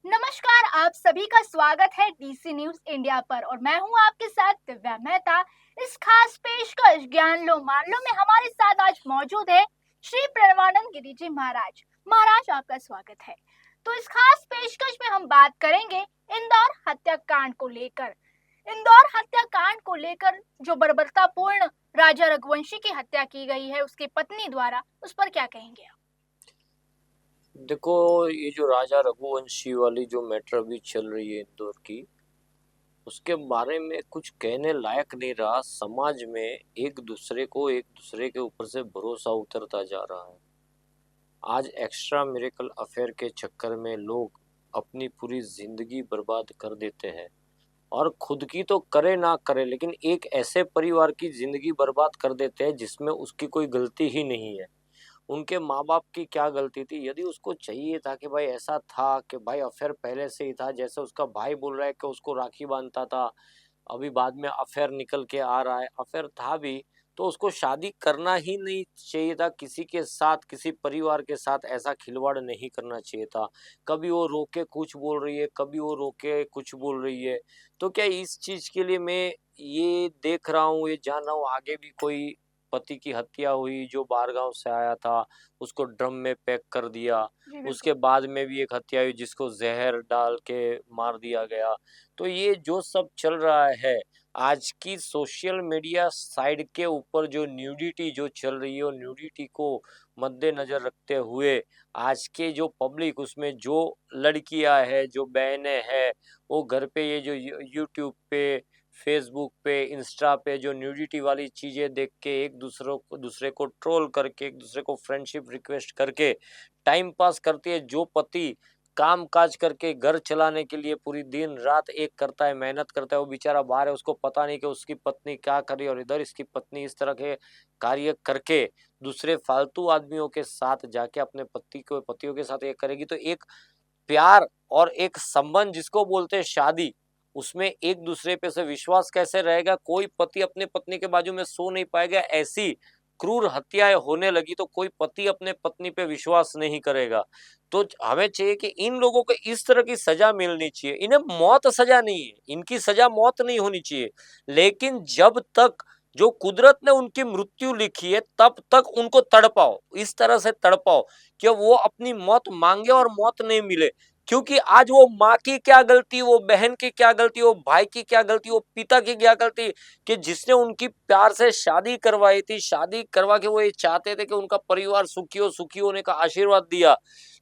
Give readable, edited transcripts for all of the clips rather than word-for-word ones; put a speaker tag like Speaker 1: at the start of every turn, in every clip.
Speaker 1: नमस्कार, आप सभी का स्वागत है डीसी न्यूज इंडिया पर और मैं हूं आपके साथ दिव्या मेहता। इस खास पेशकश ज्ञान लो मान लो में हमारे साथ आज मौजूद है श्री प्रणवानंद गिरी जी महाराज। महाराज, आपका स्वागत है। तो इस खास पेशकश में हम बात करेंगे इंदौर हत्याकांड को लेकर। इंदौर हत्याकांड को लेकर जो बर्बरतापूर्ण राजा रघुवंशी की हत्या की गई है उसकी पत्नी द्वारा, उस पर क्या कहेंगे आप?
Speaker 2: देखो, ये जो राजा रघुवंशी वाली जो मैटर अभी चल रही है इंदौर की, उसके बारे में कुछ कहने लायक नहीं रहा। समाज में एक दूसरे के ऊपर से भरोसा उतरता जा रहा है। आज एक्स्ट्रा मिरेकल अफेयर के चक्कर में लोग अपनी पूरी जिंदगी बर्बाद कर देते हैं, और खुद की तो करे ना करे लेकिन एक ऐसे परिवार की जिंदगी बर्बाद कर देते हैं जिसमें उसकी कोई गलती ही नहीं है। उनके माँ बाप की क्या गलती थी? यदि उसको चाहिए था कि भाई ऐसा था कि भाई अफेयर पहले से ही था, जैसे उसका भाई बोल रहा है कि उसको राखी बांधता था, अभी बाद में अफेयर निकल के आ रहा है, अफेयर था भी, तो उसको शादी करना ही नहीं चाहिए था। किसी के साथ, किसी परिवार के साथ ऐसा खिलवाड़ नहीं करना चाहिए था। कभी वो रोके कुछ बोल रही है, कभी वो रोके कुछ बोल रही है। तो क्या इस चीज के लिए मैं ये देख रहा हूँ, ये जान रहा हूँ, आगे भी कोई पति की हत्या हुई जो बाहर गांव से आया था, उसको ड्रम में पैक कर दिया।
Speaker 1: जी
Speaker 2: उसके
Speaker 1: बिल्कुल।
Speaker 2: बाद में भी एक हत्या हुई जिसको जहर डाल के मार दिया गया। तो ये जो सब चल रहा है, आज की सोशल मीडिया साइड के ऊपर जो न्यूडिटी जो चल रही है, और न्यूडिटी को मद्देनजर रखते हुए आज के जो पब्लिक, उसमें जो लड़कियां है, जो बहनें हैं, वो घर पे ये जो यूट्यूब पे, फेसबुक पे, इंस्टा पे जो न्यूडिटी वाली चीजें देख के दूसरे को ट्रोल करके, एक दूसरे को फ्रेंडशिप रिक्वेस्ट करके टाइम पास करती है। जो पति काम काज करके घर चलाने के लिए पूरी दिन रात एक करता है, मेहनत करता है, वो बेचारा बाहर है, उसको पता नहीं कि उसकी पत्नी क्या कर रही है, और इधर इसकी पत्नी इस तरह के कार्य करके दूसरे फालतू आदमियों के साथ जाके अपने पतियों के साथ ये करेगी। तो एक प्यार और एक संबंध जिसको बोलते हैं शादी, उसमें एक दूसरे पे से विश्वास कैसे रहेगा? कोई पति अपने पत्नी के बाजू में सो नहीं पाएगा। ऐसी क्रूर हत्याएं होने लगी तो कोई पति अपने पत्नी पे विश्वास नहीं करेगा। तो हमें चाहिए कि इन लोगों को इस तरह की सजा मिलनी चाहिए। इन्हें मौत सजा नहीं है, इनकी सजा मौत नहीं होनी चाहिए, लेकिन जब तक जो कुदरत ने उनकी मृत्यु लिखी है तब तक उनको तड़पाओ, इस तरह से तड़पाओ कि वो अपनी मौत मांगे और मौत नहीं मिले। क्योंकि आज वो माँ की क्या गलती, वो बहन की क्या गलती, वो भाई की क्या गलती, वो पिता की क्या गलती, कि जिसने उनकी प्यार से शादी करवाई थी, शादी करवा के वो ये चाहते थे कि उनका परिवार सुखी हो, सुखी होने का आशीर्वाद दिया।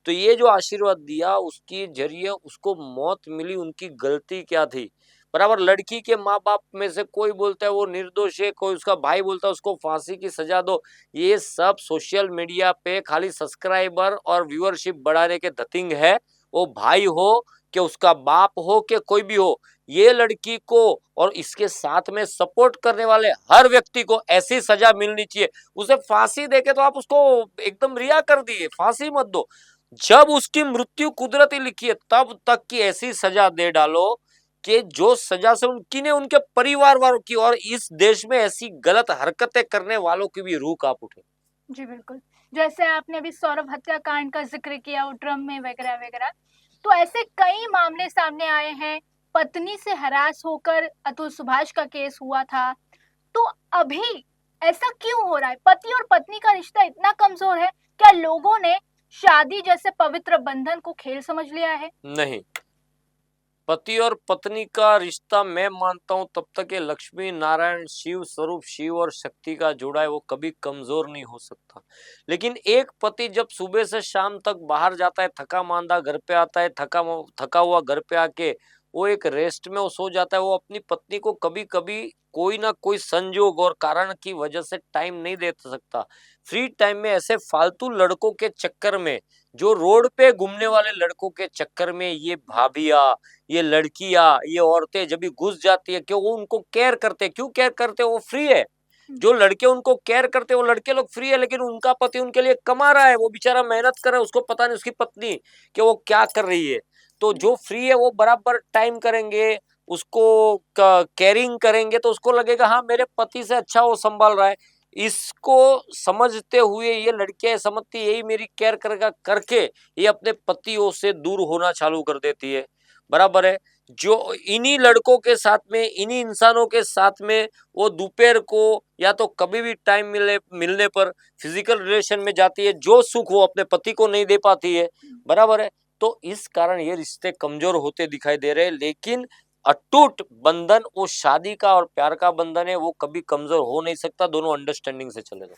Speaker 2: तो ये जो आशीर्वाद दिया उसके जरिए उसको मौत मिली, उनकी गलती क्या थी? बराबर लड़की के माँ बाप में से कोई बोलता है वो निर्दोष है, कोई उसका भाई बोलता है उसको फांसी की सजा दो। ये सब सोशल मीडिया पे खाली सब्सक्राइबर और व्यूअरशिप बढ़ाने के धतिंग है। वो भाई हो कि उसका बाप हो कि कोई भी हो, ये लड़की को और इसके साथ में सपोर्ट करने वाले हर व्यक्ति को ऐसी सजा मिलनी चाहिए। उसे फांसी देके तो आप उसको एकदम रिहा कर दिए, फांसी मत दो। जब उसकी मृत्यु कुदरती लिखी है तब तक की ऐसी सजा दे डालो कि जो सजा से उनकी ने उनके परिवार वालों की और इस देश में ऐसी गलत हरकतें करने वालों की भी रूह कांप उठे।
Speaker 1: जी बिल्कुल। जैसे आपने अभी सौरभ हत्याकांड का जिक्र किया, वो ड्रम में वगैरह वगैरह, तो ऐसे कई मामले सामने आए हैं। पत्नी से हरास होकर अतुल सुभाष का केस हुआ था। तो अभी ऐसा क्यों हो रहा है? पति और पत्नी का रिश्ता इतना कमजोर है? क्या लोगों ने शादी जैसे पवित्र बंधन को खेल समझ लिया है?
Speaker 2: नहीं, पति और पत्नी का रिश्ता मैं मानता हूं तब तक ये लक्ष्मी नारायण शिव स्वरूप, शिव और शक्ति का जोड़ा है, वो कभी कमजोर नहीं हो सकता। लेकिन एक पति जब सुबह से शाम तक बाहर जाता है, थका मांदा घर पे आता है, थका हुआ घर पे आके वो एक रेस्ट में वो सो जाता है, वो अपनी पत्नी को कभी कभी कोई ना कोई संजोग और कारण की वजह से टाइम नहीं दे सकता। फ्री टाइम में ऐसे फालतू लड़कों के चक्कर में, जो रोड पे घूमने वाले लड़कों के चक्कर में, ये भाभिया, ये लड़कियां, ये औरतें जब भी घुस जाती है, क्यों? वो उनको केयर करते हैं। क्यों केयर करते हैं? वो फ्री है। जो लड़के उनको केयर करते हैं वो लड़के लोग फ्री है, लेकिन उनका पति उनके लिए कमा रहा है, वो बेचारा मेहनत कर रहा है, उसको पता नहीं उसकी पत्नी कि वो क्या कर रही है। तो जो फ्री है वो बराबर टाइम करेंगे, उसको केयरिंग करेंगे, तो उसको लगेगा हाँ मेरे पति से अच्छा वो संभाल रहा है। इसको समझते हुए ये लड़कियां समझती है यही मेरी केयर करके ये अपने पतियों से दूर होना चालू कर देती है। बराबर है। जो इन्हीं लड़कों के साथ में, इन्हीं इंसानों के साथ में वो दोपहर को या तो कभी भी टाइम मिलने पर फिजिकल रिलेशन में जाती है, जो सुख वो अपने पति को नहीं दे पाती है। बराबर है। तो इस कारण ये रिश्ते कमजोर होते दिखाई दे रहे हैं, लेकिन अटूट बंधन वो शादी का और प्यार का बंधन है, वो कभी कमजोर हो नहीं सकता। दोनों अंडरस्टैंडिंग से चलेगा।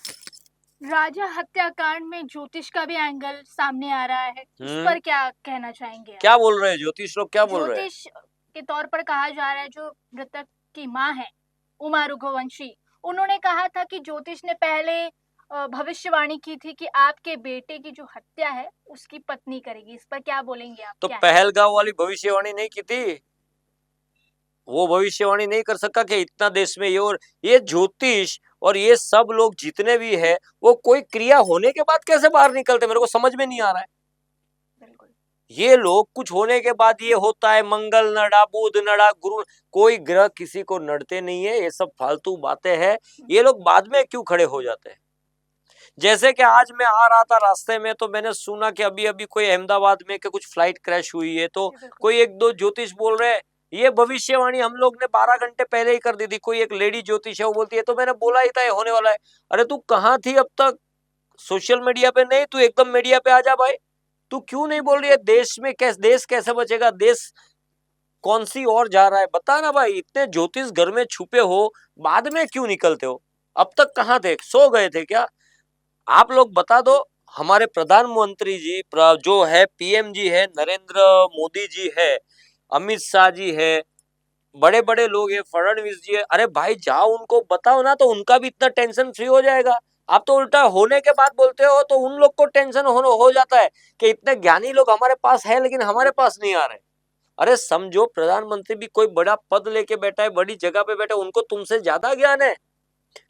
Speaker 1: राजा हत्याकांड में ज्योतिष का भी एंगल सामने आ रहा है, उस पर क्या कहना चाहेंगे आप?
Speaker 2: क्या बोल रहे हैं ज्योतिष लोग, क्या बोल रहे हैं?
Speaker 1: ज्योतिष के तौर पर कहा जा रहा है, जो मृतक की मां है उमा रघुवंशी, उन्होंने कहा था कि ज्योतिष ने पहले भविष्यवाणी की थी कि आपके बेटे की जो हत्या है उसकी पत्नी करेगी। इस पर क्या बोलेंगे आप?
Speaker 2: तो
Speaker 1: क्या है?
Speaker 2: पहलगांव वाली भविष्यवाणी नहीं की थी? वो भविष्यवाणी नहीं कर सका कि इतना देश में ये, और ये ज्योतिष और ये सब लोग जितने भी है वो कोई क्रिया होने के बाद कैसे बाहर निकलते, मेरे को समझ में नहीं आ रहा है।
Speaker 1: बिल्कुल।
Speaker 2: ये लोग कुछ होने के बाद ये होता है, मंगल नड़ा, बुध नड़ा, गुरु, कोई ग्रह किसी को नड़ते नहीं है। ये सब फालतू बातें हैं। ये लोग बाद में क्यों खड़े हो जाते हैं? जैसे कि आज मैं आ रहा था रास्ते में तो मैंने सुना कि अभी अभी कोई अहमदाबाद में के कुछ फ्लाइट क्रैश हुई है, तो कोई एक दो ज्योतिष बोल रहे हैं ये भविष्यवाणी हम लोग ने 12 घंटे पहले ही कर दी थी। कोई एक लेडी ज्योतिष है वो बोलती है तो मैंने बोला ही था ये होने वाला है। अरे तू कहाँ थी अब तक? सोशल मीडिया पे नहीं, तू एकदम मीडिया पे आ जा भाई। तू क्यों नहीं बोल रही है? देश में देश कैसे बचेगा? देश कौन सी ओर जा रहा है बता ना भाई। इतने ज्योतिष घर में छुपे हो, बाद में क्यों निकलते हो? अब तक कहाँ थे? सो गए थे क्या? आप लोग बता दो। हमारे प्रधानमंत्री जी जो है, पीएम जी है, नरेंद्र मोदी जी है, अमित शाह जी है, बड़े बड़े लोग है, फडणवीस जी है। अरे भाई जाओ उनको बताओ ना, तो उनका भी इतना टेंशन फ्री हो जाएगा। आप तो उल्टा होने के बाद बोलते हो, तो उन लोग को टेंशन हो जाता है कि इतने ज्ञानी लोग हमारे पास है लेकिन हमारे पास नहीं आ रहे। अरे समझो, प्रधानमंत्री भी कोई बड़ा पद लेके बैठा है, बड़ी जगह पे बैठा है, उनको तुमसे ज्यादा ज्ञान है।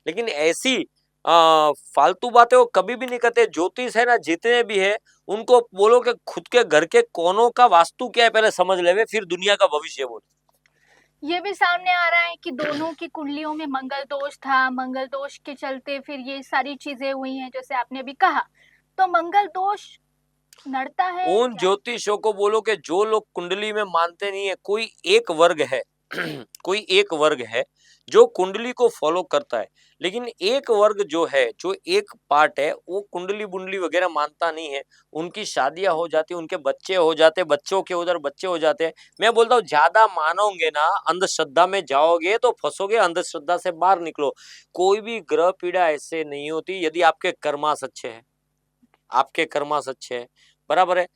Speaker 2: लेकिन ऐसी फालतू बातें वो कभी भी नहीं करते। ज्योतिष है ना, जितने भी है उनको बोलो कि खुद के घर के कोनों का वास्तु क्या है पहले समझ ले, फिर दुनिया का भविष्य बोलो।
Speaker 1: ये भी सामने आ रहा है कि दोनों की कुंडलियों में मंगल दोष था, मंगल दोष के चलते फिर ये सारी चीजें हुई हैं जैसे आपने अभी कहा। तो मंगल दोष नड़ता है
Speaker 2: उन
Speaker 1: क्या?
Speaker 2: ज्योतिषों को बोलो कि जो लोग कुंडली में मानते नहीं है, कोई एक वर्ग है कोई एक वर्ग है जो कुंडली को फॉलो करता है, लेकिन एक वर्ग जो है, जो एक पार्ट है, वो कुंडली बुंडली वगैरह मानता नहीं है। उनकी शादियां हो जाती, उनके बच्चे हो जाते, बच्चों के उधर बच्चे हो जाते हैं। मैं बोलता हूँ ज्यादा मानोगे ना, अंधश्रद्धा में जाओगे तो फंसोगे। अंधश्रद्धा से बाहर निकलो। कोई भी ग्रह पीड़ा ऐसे नहीं होती यदि आपके कर्मास अच्छे हैं। आपके कर्मास अच्छे हैं, बराबर है।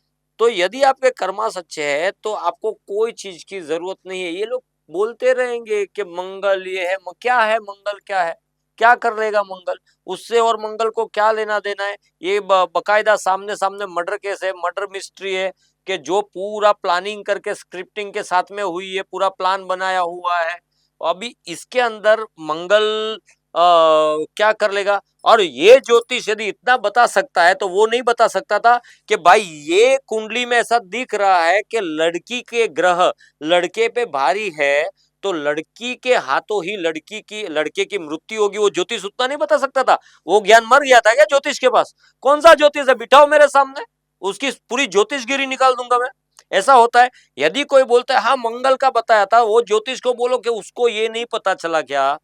Speaker 2: तो यदि आपके कर्मास अच्छे हैं तो आपको कोई चीज की जरूरत नहीं है। ये लोग बोलते रहेंगे कि मंगल ये है, क्या है मंगल, क्या है, क्या कर लेगा मंगल उससे, और मंगल को क्या लेना देना है। ये बकायदा सामने सामने मर्डर केस है, मर्डर मिस्ट्री है, कि जो पूरा प्लानिंग करके स्क्रिप्टिंग के साथ में हुई है, पूरा प्लान बनाया हुआ है। अभी इसके अंदर मंगल क्या कर लेगा? और ये ज्योतिष यदि इतना बता सकता है तो वो नहीं बता सकता था कि भाई ये कुंडली में ऐसा दिख रहा है कि लड़की के ग्रह लड़के पे भारी है, तो लड़की के हाथों ही लड़के की मृत्यु होगी। वो ज्योतिष उतना नहीं बता सकता था? वो ज्ञान मर गया था क्या ज्योतिष के पास? कौन सा ज्योतिष है? बिठाओ मेरे सामने, उसकी पूरी ज्योतिषगिरी निकाल दूंगा मैं। ऐसा होता है। यदि कोई बोलता है हाँ मंगल का बताया था, वो ज्योतिष को बोलो कि उसको ये नहीं पता चला क्या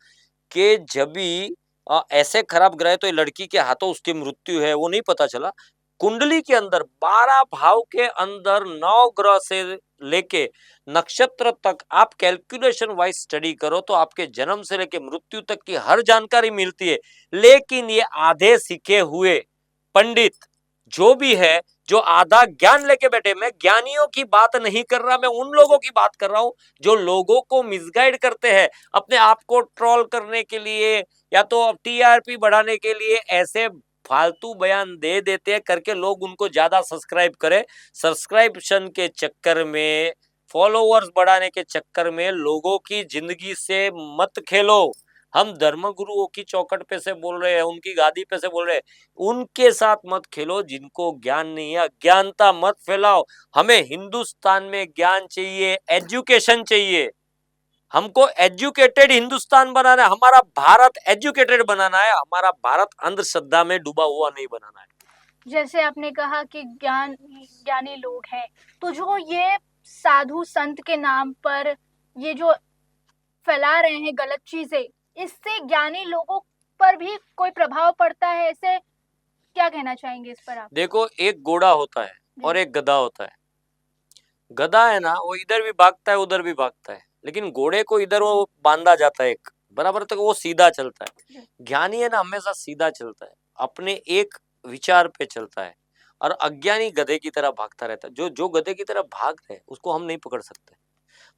Speaker 2: कि जब भी ऐसे खराब ग्रह तो ये लड़की के हाथों उसकी मृत्यु है, वो नहीं पता चला। कुंडली के अंदर 12 भाव के अंदर 9 ग्रह से लेके नक्षत्र तक आप कैलकुलेशन वाइज स्टडी करो तो आपके जन्म से लेके मृत्यु तक की हर जानकारी मिलती है। लेकिन ये आधे सीखे हुए पंडित जो भी है, जो आधा ज्ञान लेके बैठे, मैं ज्ञानियों की बात नहीं कर रहा, मैं उन लोगों की बात कर रहा हूं जो लोगों को मिसगाइड करते हैं अपने आप को ट्रोल करने के लिए या तो टीआरपी बढ़ाने के लिए। ऐसे फालतू बयान दे देते हैं करके लोग उनको ज्यादा सब्सक्राइब करें। सब्सक्रिप्शन के चक्कर में, फॉलोअर्स बढ़ाने के चक्कर में लोगों की जिंदगी से मत खेलो। हम धर्म गुरुओं की चौखट पे से बोल रहे हैं, उनकी गादी पे से बोल रहे हैं, उनके साथ मत खेलो जिनको ज्ञान नहीं है। अज्ञानता मत फैलाओ। हमें हिंदुस्तान में ज्ञान चाहिए, एजुकेशन चाहिए। हमको एजुकेटेड हिंदुस्तान बनाना है, हमारा भारत एजुकेटेड बनाना है, हमारा भारत अंधश्रद्धा में डूबा हुआ नहीं बनाना है।
Speaker 1: जैसे आपने कहा कि ज्ञानी लोग हैं, तो जो ये साधु संत के नाम पर ये जो फैला रहे हैं गलत चीजें, इससे ज्ञानी लोगों पर भी कोई प्रभाव पड़ता है? ऐसे क्या कहना चाहेंगे इस पर आप?
Speaker 2: देखो, एक घोड़ा होता है और एक गधा होता है। गधा है ना, वो इधर भी भागता है उधर भी भागता है, लेकिन घोड़े को इधर वो बांधा जाता है एक बराबर, तक वो सीधा चलता है। ज्ञानी है ना, हमेशा सीधा चलता है, अपने एक विचार पे चलता है, और अज्ञानी गधे की तरह भागता रहता है। जो जो गधे की तरह भाग रहे हैं उसको हम नहीं पकड़ सकते।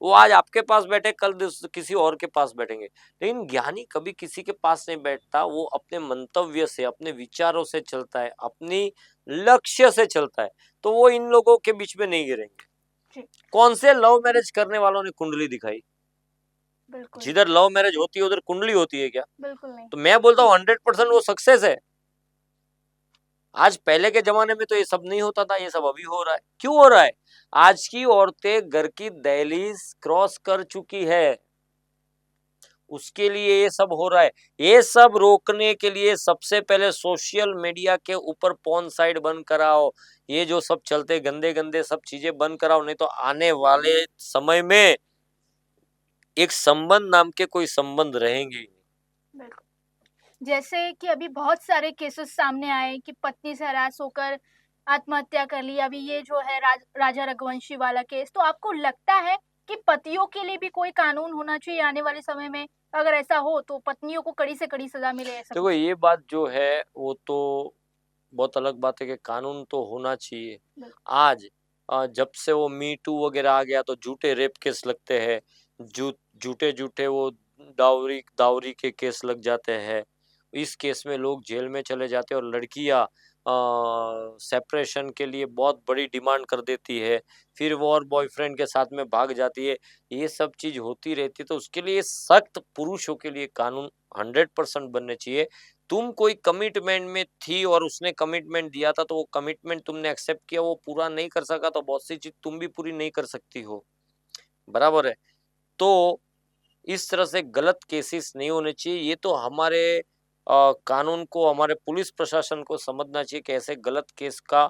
Speaker 2: वो आज आपके पास बैठे, कल किसी और के पास बैठेंगे, लेकिन ज्ञानी कभी किसी के पास नहीं बैठता। वो अपने मंतव्य से, अपने विचारों से चलता है, अपनी लक्ष्य से चलता है, तो वो इन लोगों के बीच में नहीं गिरेंगे। कौन से लव मैरिज करने वालों ने कुंडली दिखाई?
Speaker 1: बिल्कुल
Speaker 2: जिधर लव मैरिज होती है उधर कुंडली होती है क्या?
Speaker 1: बिल्कुल नहीं।
Speaker 2: तो मैं बोलता हूँ 100% वो सक्सेस है। आज पहले के जमाने में तो ये सब नहीं होता था, ये सब अभी हो रहा है। क्यों हो रहा है? आज की औरतें घर की दहलीज क्रॉस कर चुकी है, उसके लिए ये सब हो रहा है। ये सब रोकने के लिए सबसे पहले सोशल मीडिया के ऊपर पॉर्न साइट बंद कराओ, ये जो सब चलते गंदे गंदे सब चीजें बंद कराओ, नहीं तो आने वाले समय में एक संबंध नाम के कोई संबंध रहेंगे ही नहीं।
Speaker 1: बिल्कुल। जैसे कि अभी बहुत सारे केसेस सामने आए कि पत्नी से हरास होकर आत्महत्या कर ली। अभी ये जो है राजा रघुवंशी वाला केस, तो आपको लगता है कि पतियों के लिए भी कोई कानून होना चाहिए आने वाले समय में? अगर ऐसा हो तो पत्नियों को कड़ी से कड़ी सजा मिले, ऐसा
Speaker 2: देखो, ये बात जो है वो तो बहुत अलग बात है कि कानून तो होना चाहिए। आज जब से वो मी टू वगैरह आ गया तो झूठे रेप केस लगते हैं, झूठे झूठे वो दावरी दावरी के केस लग जाते हैं। इस केस में लोग जेल में चले जाते हैं, और लड़कियां सेपरेशन के लिए बहुत बड़ी डिमांड कर देती है, फिर वो और बॉयफ्रेंड के साथ में भाग जाती है। ये सब चीज होती रहती है, तो उसके लिए सख्त पुरुषों के लिए कानून 100% बनने चाहिए। तुम कोई कमिटमेंट में थी और उसने कमिटमेंट दिया था, तो वो कमिटमेंट तुमने एक्सेप्ट किया, वो पूरा नहीं कर सका, तो बहुत सी चीज तुम भी पूरी नहीं कर सकती हो, बराबर है। तो इस तरह से गलत केसेस नहीं होने चाहिए। ये तो हमारे कानून को, हमारे पुलिस प्रशासन को समझना चाहिए कि ऐसे गलत केस का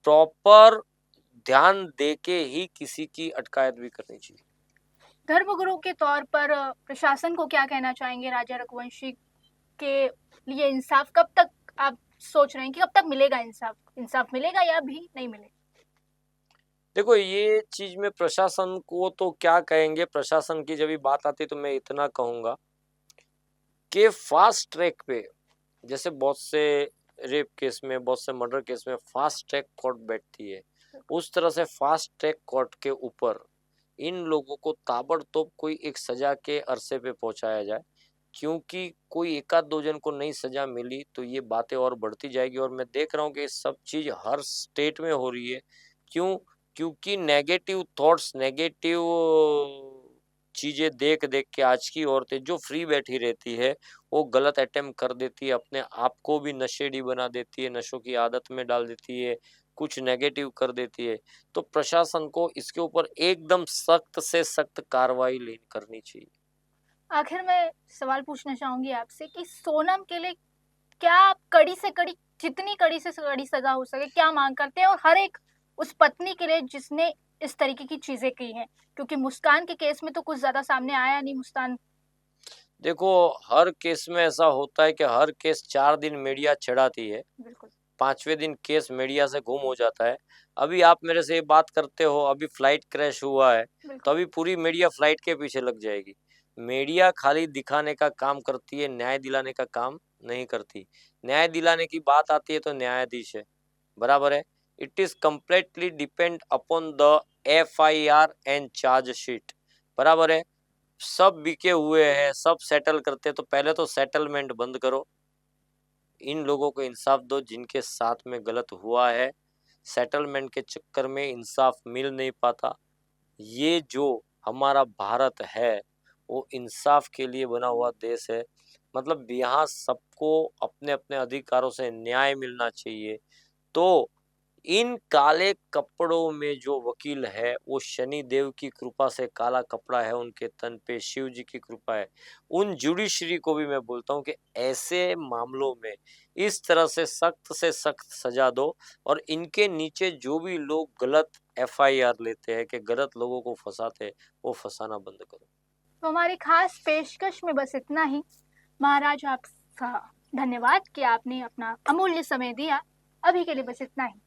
Speaker 2: प्रॉपर ध्यान दे के ही किसी की अटकायत भी करनी चाहिए।
Speaker 1: धर्मगुरु के तौर पर प्रशासन को क्या कहना चाहेंगे? राजा रघुवंशी के लिए इंसाफ कब तक आप सोच रहे हैं कि कब तक मिलेगा इंसाफ? इंसाफ मिलेगा या भी नहीं मिलेगा?
Speaker 2: देखो, ये चीज में प्रशासन को तो क्या कहेंगे, प्रशासन की जब भी बात आती है तो मैं इतना कहूंगा कि फास्ट ट्रैक पे, जैसे बहुत से रेप केस में, बहुत से मर्डर केस में फास्ट ट्रैक कोर्ट बैठती है, उस तरह से फास्ट ट्रैक कोर्ट के ऊपर इन लोगों को ताबड़तोड़ कोई एक सजा के अरसे पे पहुंचाया जाए। क्योंकि कोई एक आध दो जन को नई सजा मिली तो ये बातें और बढ़ती जाएगी, और मैं देख रहा हूँ कि ये सब चीज हर स्टेट में हो रही है। क्यों? क्योंकि नेगेटिव थॉट्स, नेगेटिव चीजें देख देख के आज की औरतें जो फ्री बैठी रहती है, वो गलत अटेम्प्ट कर देती है, अपने आप को भी नशेड़ी बना देती है, नशों की आदत में डाल देती है, कुछ नेगेटिव कर देती है। तो प्रशासन को इसके ऊपर एकदम सख्त से सख्त कार्रवाई करनी चाहिए।
Speaker 1: आखिर में सवाल पूछना चाहूंगी आपसे कि सोनम के लिए क्या कड़ी से कड़ी, जितनी कड़ी से कड़ी सजा हो सके, क्या मांग करते हैं? और हर एक उस पत्नी के लिए जिसने इस तरीके की चीजें की हैं, क्योंकि मुस्कान के केस में तो कुछ ज्यादा सामने आया नहीं। मुस्कान,
Speaker 2: देखो, हर केस में ऐसा होता है कि हर केस 4 दिन मीडिया चढ़ाती है,
Speaker 1: बिल्कुल
Speaker 2: 5वें दिन केस मीडिया से गुम हो जाता है। अभी आप मेरे से ये बात करते हो, अभी फ्लाइट क्रैश हुआ है, तो
Speaker 1: बिल्कुल
Speaker 2: अभी पूरी मीडिया फ्लाइट के पीछे लग जाएगी। मीडिया खाली दिखाने का काम करती है, न्याय दिलाने का काम नहीं करती। न्याय दिलाने की बात आती है तो न्यायाधीश है, बराबर है। It is completely depend upon the FIR and chargesheet, बराबर है। सब बिके हुए हैं, सब सेटल करते हैं, तो पहले तो सेटलमेंट बंद करो, इन लोगों को इंसाफ दो जिनके साथ में गलत हुआ है। सेटलमेंट के चक्कर में इंसाफ मिल नहीं पाता। ये जो हमारा भारत है वो इंसाफ के लिए बना हुआ देश है, मतलब यहाँ सबको अपने अपने अधिकारों से न्याय मिलना चाहिए। तो इन काले कपड़ों में जो वकील है वो शनि देव की कृपा से काला कपड़ा है उनके तन पे, शिव जी की कृपा है। उन जुडिशरी को भी मैं बोलता हूँ कि ऐसे मामलों में इस तरह से सख्त सजा दो और इनके नीचे जो भी लोग गलत एफआईआर लेते हैं कि गलत लोगों को फंसाते हैं, वो फंसाना बंद करो।
Speaker 1: तो हमारी खास पेशकश में बस इतना ही। महाराज आपका धन्यवाद कि आपने अपना अमूल्य समय दिया। अभी के लिए बस इतना ही।